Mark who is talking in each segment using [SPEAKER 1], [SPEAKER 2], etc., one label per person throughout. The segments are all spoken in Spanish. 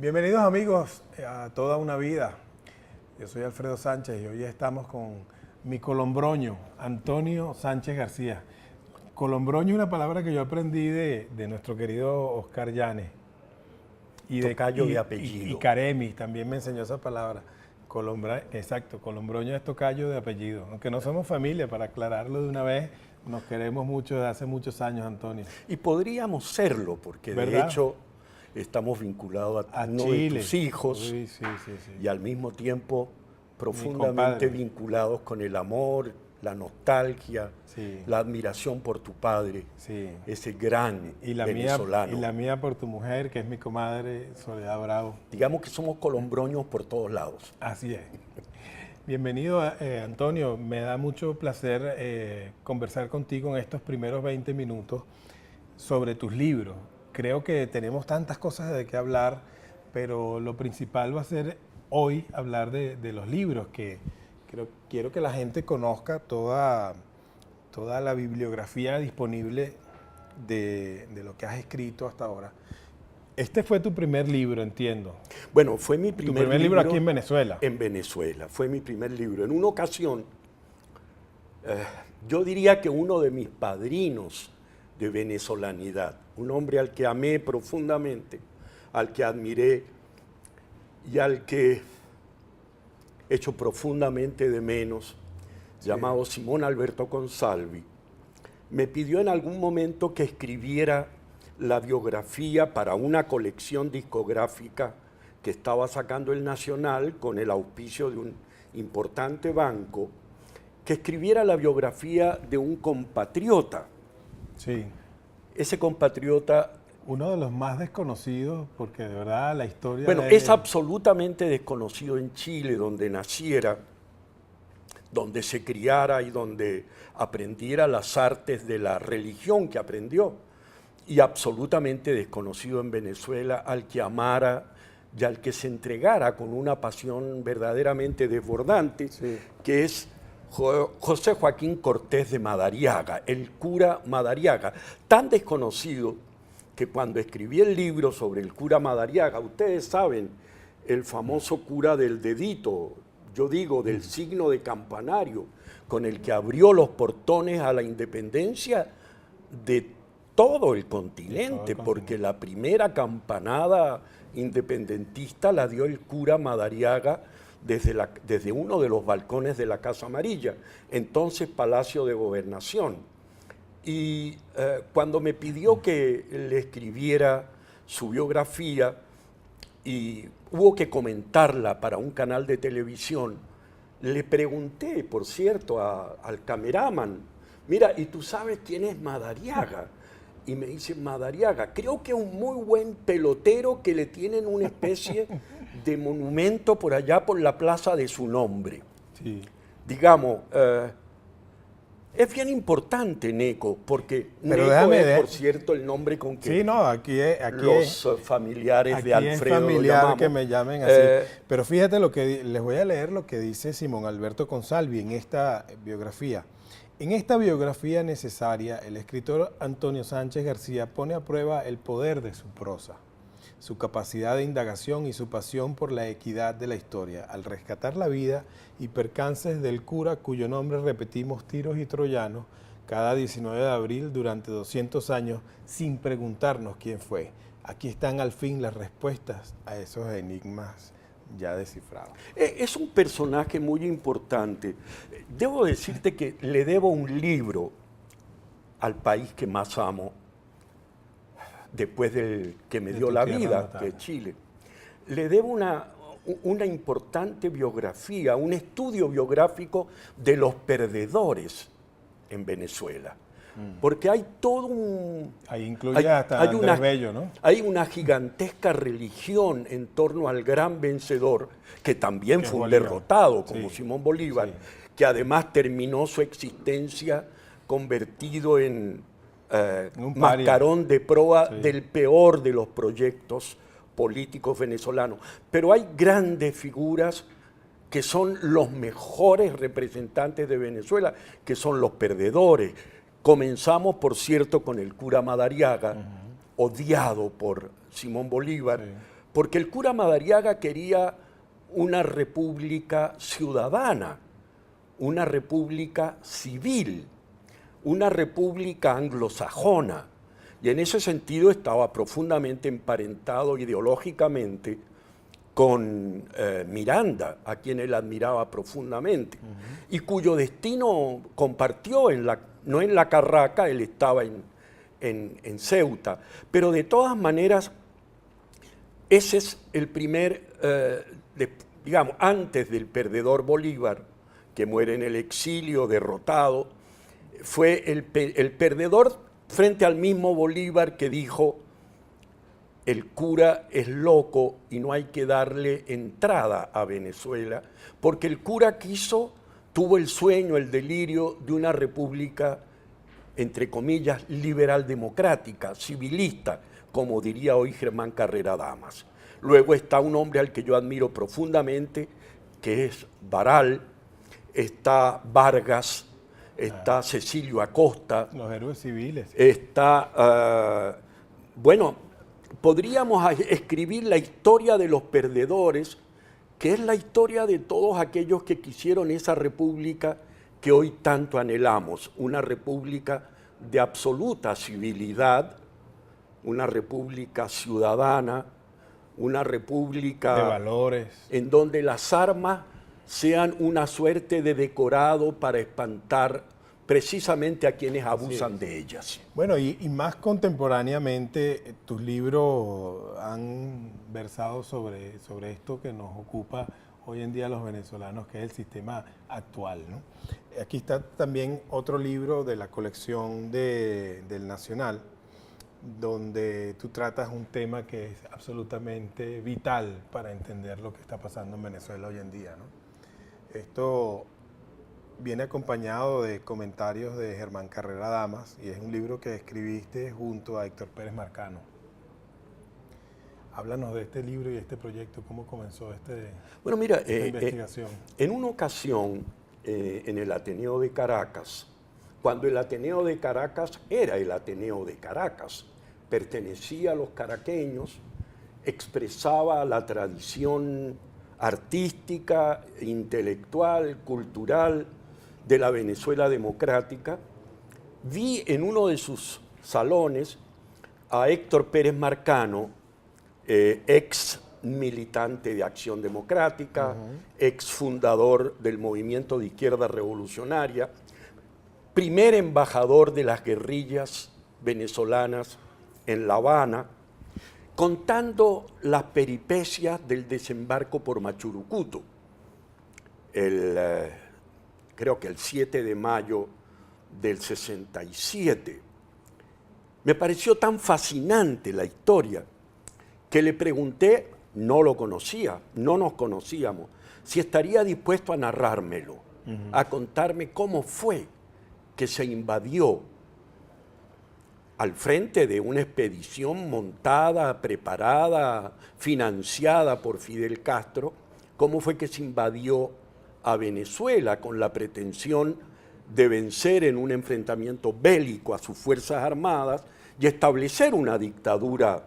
[SPEAKER 1] Bienvenidos amigos a Toda una Vida. Yo soy Alfredo Sánchez y hoy estamos con mi colombroño, Antonio Sánchez García. Colombroño es una palabra que yo aprendí de nuestro querido Oscar Llanes.
[SPEAKER 2] Tocayo de apellido.
[SPEAKER 1] Y Caremi también me enseñó esa palabra. Exacto, colombroño es tocayo de apellido. Aunque no somos familia, para aclararlo de una vez, nos queremos mucho desde hace muchos años, Antonio.
[SPEAKER 2] Y podríamos serlo, porque
[SPEAKER 1] ¿verdad?
[SPEAKER 2] de hecho estamos vinculados a uno
[SPEAKER 1] Chile.
[SPEAKER 2] de tus hijos.
[SPEAKER 1] Uy, sí.
[SPEAKER 2] Y al mismo tiempo profundamente vinculados con el amor, la nostalgia,
[SPEAKER 1] sí,
[SPEAKER 2] la admiración por tu padre,
[SPEAKER 1] sí,
[SPEAKER 2] ese gran venezolano.
[SPEAKER 1] Y la mía por tu mujer, que es mi comadre Soledad Bravo.
[SPEAKER 2] Digamos que somos colombroños por todos lados.
[SPEAKER 1] Así es. Bienvenido, Antonio. Me da mucho placer conversar contigo en estos primeros 20 minutos sobre tus libros. Creo que tenemos tantas cosas de qué hablar, pero lo principal va a ser hoy hablar de los libros, que quiero que la gente conozca toda la bibliografía disponible de lo que has escrito hasta ahora. Este fue tu primer libro, entiendo.
[SPEAKER 2] Bueno, fue mi primer
[SPEAKER 1] libro aquí en Venezuela.
[SPEAKER 2] En Venezuela, fue mi primer libro. En una ocasión, yo diría que uno de mis padrinos de venezolanidad, un hombre al que amé profundamente, al que admiré y al que echo profundamente de menos, sí, llamado Simón Alberto Consalvi, me pidió en algún momento que escribiera la biografía para una colección discográfica que estaba sacando el Nacional con el auspicio de un importante banco, que escribiera la biografía de un compatriota.
[SPEAKER 1] Sí.
[SPEAKER 2] Ese compatriota...
[SPEAKER 1] Uno de los más desconocidos, porque de verdad la historia...
[SPEAKER 2] Bueno, es absolutamente desconocido en Chile, donde naciera, donde se criara y donde aprendiera las artes de la religión que aprendió, y absolutamente desconocido en Venezuela, al que amara y al que se entregara con una pasión verdaderamente desbordante, sí, que es José Joaquín Cortés de Madariaga, el cura Madariaga, tan desconocido que cuando escribí el libro sobre el cura Madariaga, ustedes saben, el famoso cura del dedito, yo digo, del signo de campanario, con el que abrió los portones a la independencia de todo el continente, porque la primera campanada independentista la dio el cura Madariaga desde uno de los balcones de la Casa Amarilla, entonces Palacio de Gobernación. Y cuando me pidió que le escribiera su biografía y hubo que comentarla para un canal de televisión, le pregunté, por cierto, al cameraman, mira, ¿y tú sabes quién es Madariaga? Y me dice, Madariaga, creo que es un muy buen pelotero que le tienen una especie de monumento por allá por la plaza de su nombre.
[SPEAKER 1] Sí.
[SPEAKER 2] Digamos, es bien importante Neco, porque Neco es, por cierto, el nombre con que
[SPEAKER 1] sí, no, aquí
[SPEAKER 2] los familiares de Alfredo
[SPEAKER 1] es familiar
[SPEAKER 2] llamamos.
[SPEAKER 1] Que me llamen así. Pero fíjate les voy a leer lo que dice Simón Alberto Consalvi en esta biografía. En esta biografía necesaria, el escritor Antonio Sánchez García pone a prueba el poder de su prosa, su capacidad de indagación y su pasión por la equidad de la historia, al rescatar la vida y percances del cura cuyo nombre repetimos tiros y troyanos cada 19 de abril durante 200 años sin preguntarnos quién fue. Aquí están al fin las respuestas a esos enigmas ya descifrados.
[SPEAKER 2] Es un personaje muy importante. Debo decirte que le debo un libro al país que más amo, después del que me dio la vida, que es Chile. Le debo una importante biografía, un estudio biográfico de los perdedores en Venezuela. Porque hay todo un...
[SPEAKER 1] Ahí incluye hasta Andrés Bello, ¿no?
[SPEAKER 2] Hay una gigantesca religión en torno al gran vencedor, que también fue un derrotado, como sí, Simón Bolívar, sí, que además terminó su existencia convertido en mascarón de proa, sí, del peor de los proyectos políticos venezolanos. Pero hay grandes figuras que son los mejores representantes de Venezuela, que son los perdedores. Comenzamos, por cierto, con el cura Madariaga, odiado por Simón Bolívar, sí, porque el cura Madariaga quería una república ciudadana, una república civil, una república anglosajona, y en ese sentido estaba profundamente emparentado ideológicamente con Miranda, a quien él admiraba profundamente, y cuyo destino compartió, no en la Carraca, él estaba en Ceuta, pero de todas maneras, ese es el primer, digamos, antes del perdedor Bolívar, que muere en el exilio, derrotado, fue el perdedor frente al mismo Bolívar que dijo: el cura es loco y no hay que darle entrada a Venezuela, porque el cura tuvo el sueño, el delirio de una república, entre comillas, liberal democrática, civilista, como diría hoy Germán Carrera Damas. Luego está un hombre al que yo admiro profundamente, que es Baral, está Vargas, está Cecilio Acosta.
[SPEAKER 1] Los héroes civiles.
[SPEAKER 2] Está, bueno, podríamos escribir la historia de los perdedores, que es la historia de todos aquellos que quisieron esa república que hoy tanto anhelamos, una república de absoluta civilidad, una república ciudadana, una república
[SPEAKER 1] de valores,
[SPEAKER 2] en donde las armas sean una suerte de decorado para espantar precisamente a quienes abusan de ellas.
[SPEAKER 1] Bueno, y más contemporáneamente, tus libros han versado sobre esto que nos ocupa hoy en día los venezolanos, que es el sistema actual, ¿no? Aquí está también otro libro de la colección del Nacional, donde tú tratas un tema que es absolutamente vital para entender lo que está pasando en Venezuela hoy en día, ¿no? Esto viene acompañado de comentarios de Germán Carrera Damas y es un libro que escribiste junto a Héctor Pérez Marcano. Háblanos de este libro y este proyecto, ¿cómo comenzó esta investigación?
[SPEAKER 2] En una ocasión, en el Ateneo de Caracas, cuando el Ateneo de Caracas era el Ateneo de Caracas, pertenecía a los caraqueños, expresaba la tradición artística, intelectual, cultural de la Venezuela democrática, vi en uno de sus salones a Héctor Pérez Marcano, ex militante de Acción Democrática, ex fundador del Movimiento de Izquierda Revolucionaria, primer embajador de las guerrillas venezolanas en La Habana, contando las peripecias del desembarco por Machurucuto, creo que el 7 de mayo del 67. Me pareció tan fascinante la historia que le pregunté, no lo conocía, no nos conocíamos, si estaría dispuesto a narrármelo, a contarme cómo fue que se invadió al frente de una expedición montada, preparada, financiada por Fidel Castro, cómo fue que se invadió a Venezuela con la pretensión de vencer en un enfrentamiento bélico a sus Fuerzas Armadas y establecer una dictadura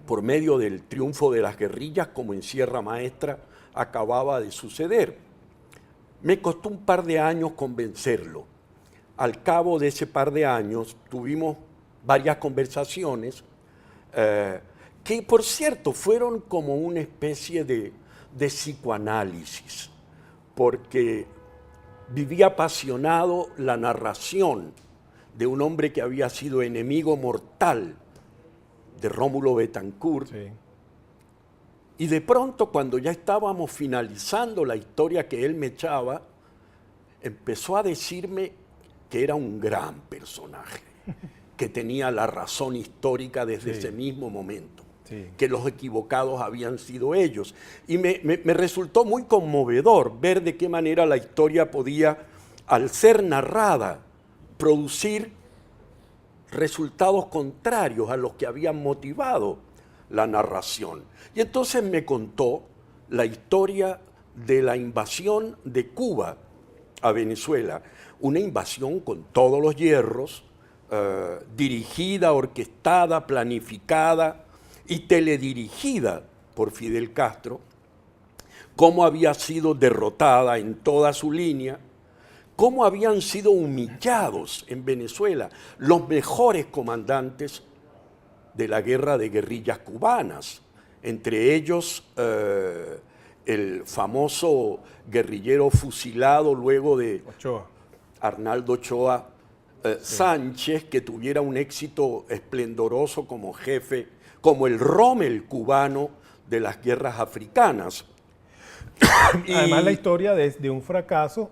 [SPEAKER 2] por medio del triunfo de las guerrillas, como en Sierra Maestra acababa de suceder. Me costó un par de años convencerlo. Al cabo de ese par de años tuvimos varias conversaciones que, por cierto, fueron como una especie de psicoanálisis, porque vivía apasionado la narración de un hombre que había sido enemigo mortal de Rómulo Betancourt.
[SPEAKER 1] Sí.
[SPEAKER 2] Y de pronto, cuando ya estábamos finalizando la historia que él me echaba, empezó a decirme que era un gran personaje, que tenía la razón histórica desde ese mismo momento, que los equivocados habían sido ellos. Y me resultó muy conmovedor ver de qué manera la historia podía, al ser narrada, producir resultados contrarios a los que habían motivado la narración. Y entonces me contó la historia de la invasión de Cuba a Venezuela, una invasión con todos los hierros, dirigida, orquestada, planificada, y teledirigida por Fidel Castro, cómo había sido derrotada en toda su línea, cómo habían sido humillados en Venezuela los mejores comandantes de la guerra de guerrillas cubanas, entre ellos el famoso guerrillero fusilado luego de
[SPEAKER 1] Ochoa.
[SPEAKER 2] Arnaldo Ochoa Sánchez, que tuviera un éxito esplendoroso como jefe, como el Rommel cubano de las guerras africanas.
[SPEAKER 1] Además, la historia de un fracaso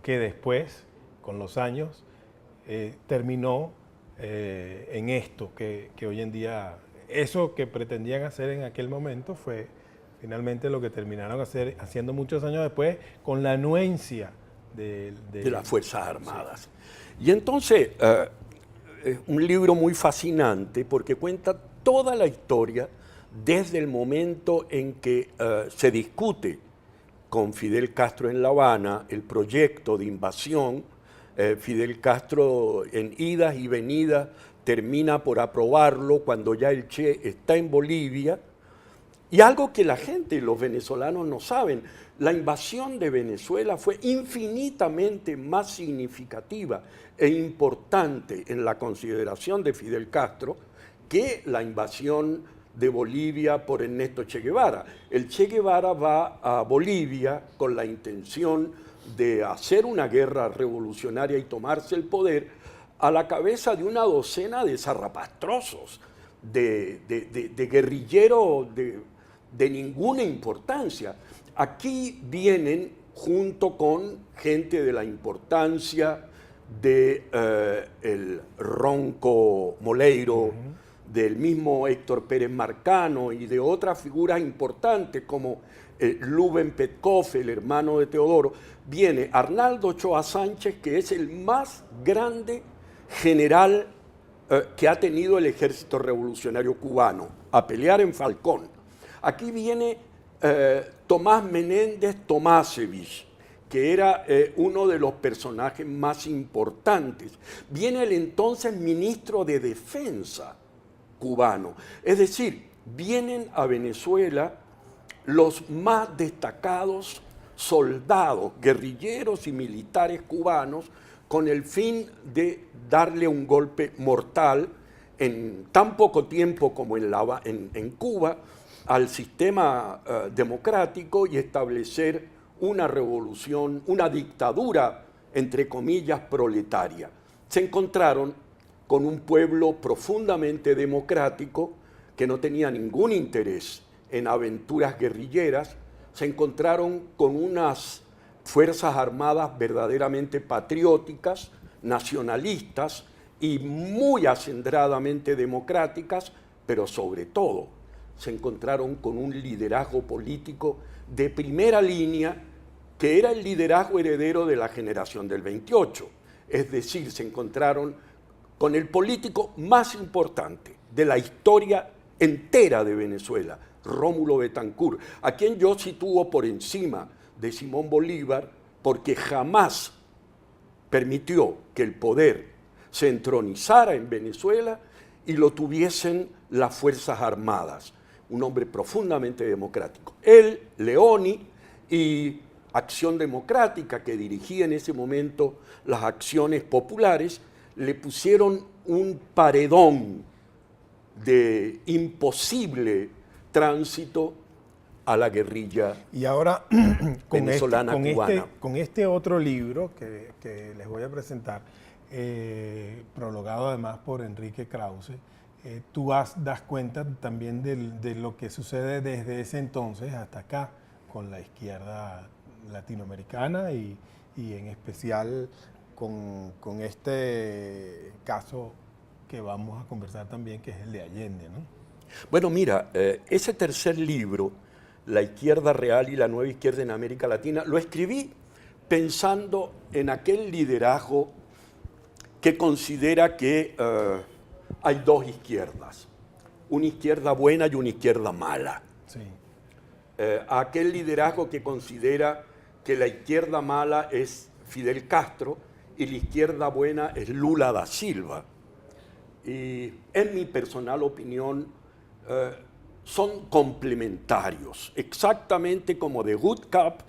[SPEAKER 1] que después, con los años, terminó en esto que hoy en día, eso que pretendían hacer en aquel momento fue finalmente lo que terminaron haciendo muchos años después con la anuencia de
[SPEAKER 2] las Fuerzas Armadas. Sí. Y entonces, es un libro muy fascinante porque cuenta toda la historia desde el momento en que se discute con Fidel Castro en La Habana el proyecto de invasión. Fidel Castro en idas y venidas termina por aprobarlo cuando ya el Che está en Bolivia. Y algo que la gente, los venezolanos no saben, la invasión de Venezuela fue infinitamente más significativa e importante en la consideración de Fidel Castro que la invasión de Bolivia por Ernesto Che Guevara. El Che Guevara va a Bolivia con la intención de hacer una guerra revolucionaria y tomarse el poder a la cabeza de una docena de zarrapastrosos, de guerrilleros de ninguna importancia. Aquí vienen junto con gente de la importancia de el Ronco Moleiro, del mismo Héctor Pérez Marcano y de otras figuras importantes como Luben Petkov, el hermano de Teodoro. Viene Arnaldo Ochoa Sánchez, que es el más grande general que ha tenido el ejército revolucionario cubano, a pelear en Falcón. Aquí viene Tomás Menéndez Tomasevich, que era uno de los personajes más importantes. Viene el entonces ministro de Defensa cubano. Es decir, vienen a Venezuela los más destacados soldados, guerrilleros y militares cubanos con el fin de darle un golpe mortal en tan poco tiempo como en Cuba al sistema democrático y establecer una revolución, una dictadura, entre comillas, proletaria. Se encontraron con un pueblo profundamente democrático que no tenía ningún interés en aventuras guerrilleras, se encontraron con unas fuerzas armadas verdaderamente patrióticas, nacionalistas y muy acendradamente democráticas, pero sobre todo se encontraron con un liderazgo político de primera línea que era el liderazgo heredero de la generación del 28. Es decir, se encontraron con el político más importante de la historia entera de Venezuela, Rómulo Betancourt, a quien yo sitúo por encima de Simón Bolívar porque jamás permitió que el poder se entronizara en Venezuela y lo tuviesen las Fuerzas Armadas. Un hombre profundamente democrático. Él, Leoni y Acción Democrática, que dirigía en ese momento las acciones populares, le pusieron un paredón de imposible tránsito a la guerrilla
[SPEAKER 1] y ahora
[SPEAKER 2] venezolana cubana.
[SPEAKER 1] Con este otro libro que les voy a presentar, prologado además por Enrique Krause, tú das cuenta también de lo que sucede desde ese entonces hasta acá con la izquierda latinoamericana y en especial con este caso que vamos a conversar también, que es el de Allende, ¿no?
[SPEAKER 2] Bueno, mira, ese tercer libro, La izquierda real y la nueva izquierda en América Latina, lo escribí pensando en aquel liderazgo que considera que hay dos izquierdas, una izquierda buena y una izquierda mala.
[SPEAKER 1] Sí.
[SPEAKER 2] Aquel liderazgo que considera que la izquierda mala es Fidel Castro y la izquierda buena es Lula da Silva. Y en mi personal opinión, son complementarios, exactamente como The Good Cop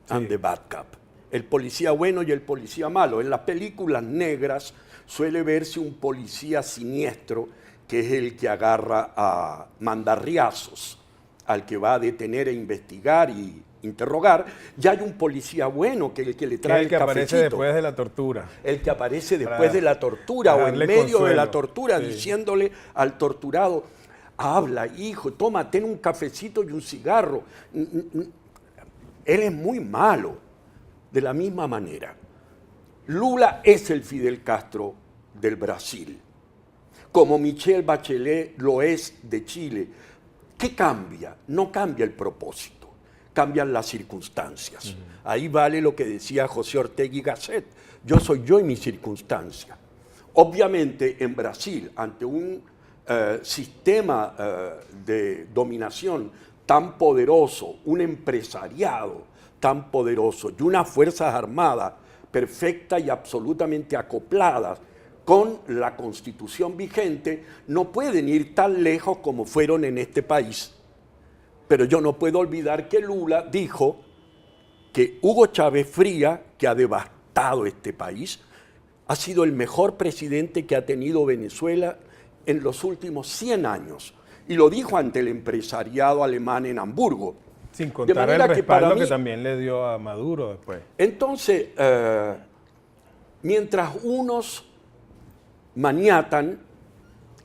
[SPEAKER 2] and the Bad Cop, el policía bueno y el policía malo. En las películas negras suele verse un policía siniestro que es el que agarra a mandarriazos, al que va a detener e investigar y interrogar. Ya hay un policía bueno que es el que le trae
[SPEAKER 1] el que
[SPEAKER 2] el
[SPEAKER 1] aparece
[SPEAKER 2] cafecito.
[SPEAKER 1] después de la tortura.
[SPEAKER 2] El que aparece después de la tortura o en
[SPEAKER 1] darle
[SPEAKER 2] medio de
[SPEAKER 1] consuelo.
[SPEAKER 2] la tortura,
[SPEAKER 1] Sí.
[SPEAKER 2] diciéndole al torturado: habla, hijo, toma, ten un cafecito y un cigarro. Él es muy malo. De la misma manera, Lula es el Fidel Castro del Brasil, como Michelle Bachelet lo es de Chile. ¿Qué cambia? No cambia el propósito, cambian las circunstancias. Ahí vale lo que decía José Ortega y Gasset: yo soy yo y mi circunstancia. Obviamente en Brasil, ante un sistema de dominación tan poderoso, un empresariado tan poderoso y unas fuerzas armadas perfectas y absolutamente acopladas con la Constitución vigente, no pueden ir tan lejos como fueron en este país. Pero yo no puedo olvidar que Lula dijo que Hugo Chávez Frías, que ha devastado este país, ha sido el mejor presidente que ha tenido Venezuela en los últimos 100 años. Y lo dijo ante el empresariado alemán en Hamburgo.
[SPEAKER 1] Sin contar el respaldo que también le dio a Maduro después.
[SPEAKER 2] Entonces, mientras unos maniatan,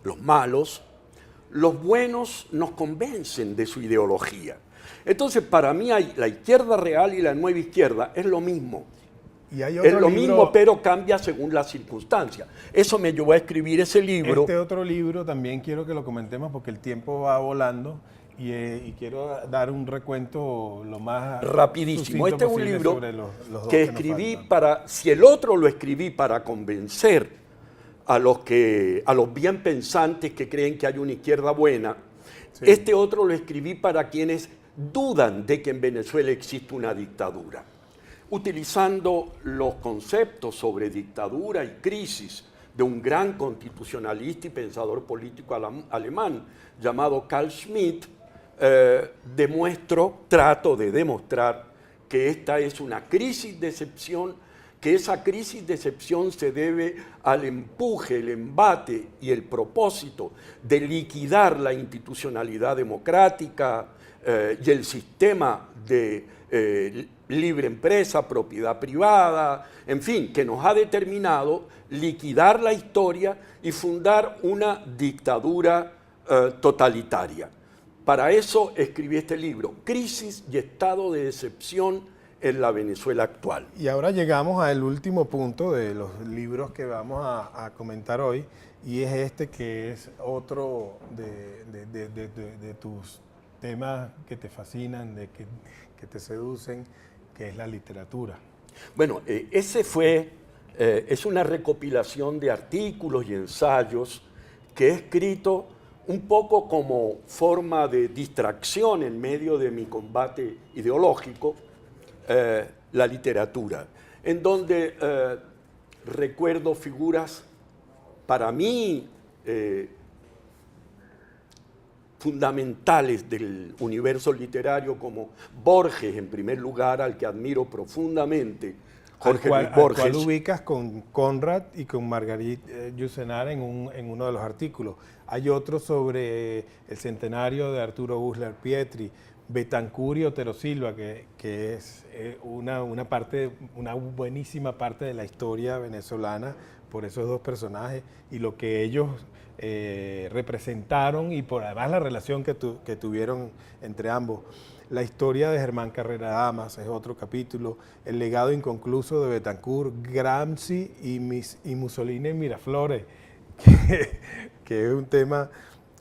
[SPEAKER 2] los malos, los buenos nos convencen de su ideología. Entonces, para mí la izquierda real y la nueva izquierda es lo mismo.
[SPEAKER 1] Y hay otro
[SPEAKER 2] es lo
[SPEAKER 1] libro,
[SPEAKER 2] mismo, pero cambia según las circunstancias. Eso me llevó a escribir ese libro.
[SPEAKER 1] Este otro libro también quiero que lo comentemos porque el tiempo va volando y quiero dar un recuento lo más
[SPEAKER 2] rapidísimo. Este es un libro
[SPEAKER 1] los dos
[SPEAKER 2] que escribí para, si el otro lo escribí para convencer a los bien pensantes que creen que hay una izquierda buena, sí. Este otro lo escribí para quienes dudan de que en Venezuela existe una dictadura, utilizando los conceptos sobre dictadura y crisis de un gran constitucionalista y pensador político alemán llamado Carl Schmitt. Trato de demostrar que esta es una crisis de excepción, que esa crisis de excepción se debe al empuje, el embate y el propósito de liquidar la institucionalidad democrática y el sistema de libre empresa, propiedad privada, en fin, que nos ha determinado liquidar la historia y fundar una dictadura totalitaria. Para eso escribí este libro, Crisis y Estado de Excepción en la Venezuela actual.
[SPEAKER 1] Y ahora llegamos al último punto de los libros que vamos a comentar hoy, y es este que es otro de tus temas que te fascinan, que te seducen, que es la literatura.
[SPEAKER 2] Bueno, es una recopilación de artículos y ensayos que he escrito un poco como forma de distracción en medio de mi combate ideológico, la literatura, en donde recuerdo figuras para mí fundamentales del universo literario, como Borges, en primer lugar, al que admiro profundamente, Jorge Luis Borges.
[SPEAKER 1] Al cual ubicas con Conrad y con Marguerite Yourcenar en uno de los artículos. Hay otro sobre el centenario de Arturo Uslar Pietri, Betancur y Otero Silva, que es una buenísima parte de la historia venezolana por esos dos personajes y lo que ellos representaron y por además la relación que tuvieron entre ambos. La historia de Germán Carrera Damas es otro capítulo, el legado inconcluso de Betancur, Gramsci y Mussolini en Miraflores, que es un tema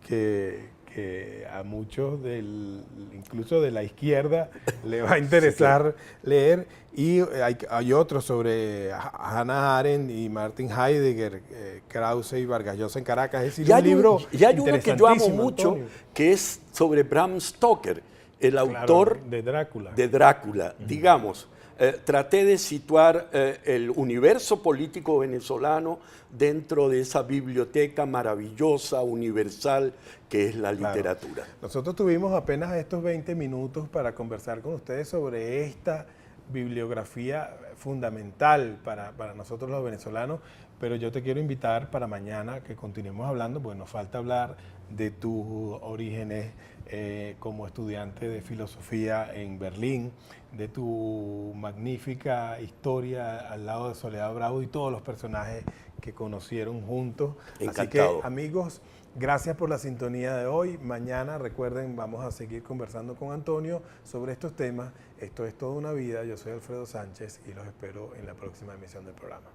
[SPEAKER 1] que a muchos, incluso de la izquierda, le va a interesar leer. Y hay otros sobre Hannah Arendt y Martin Heidegger, Krause y Vargas Llosa en Caracas. Es decir, un libro
[SPEAKER 2] y hay uno que yo amo mucho,
[SPEAKER 1] Antonio,
[SPEAKER 2] que es sobre Bram Stoker, el autor
[SPEAKER 1] de Drácula.
[SPEAKER 2] De Drácula, digamos. traté de situar el universo político venezolano dentro de esa biblioteca maravillosa, universal, que es la literatura.
[SPEAKER 1] Nosotros tuvimos apenas estos 20 minutos para conversar con ustedes sobre esta bibliografía fundamental para nosotros los venezolanos, pero yo te quiero invitar para mañana que continuemos hablando, porque nos falta hablar de tus orígenes como estudiante de filosofía en Berlín, de tu magnífica historia al lado de Soledad Bravo y todos los personajes que conocieron juntos.
[SPEAKER 2] Encantado.
[SPEAKER 1] Así que, amigos, gracias por la sintonía de hoy. Mañana, recuerden, vamos a seguir conversando con Antonio sobre estos temas. Esto es Toda una Vida. Yo soy Alfredo Sánchez y los espero en la próxima emisión del programa.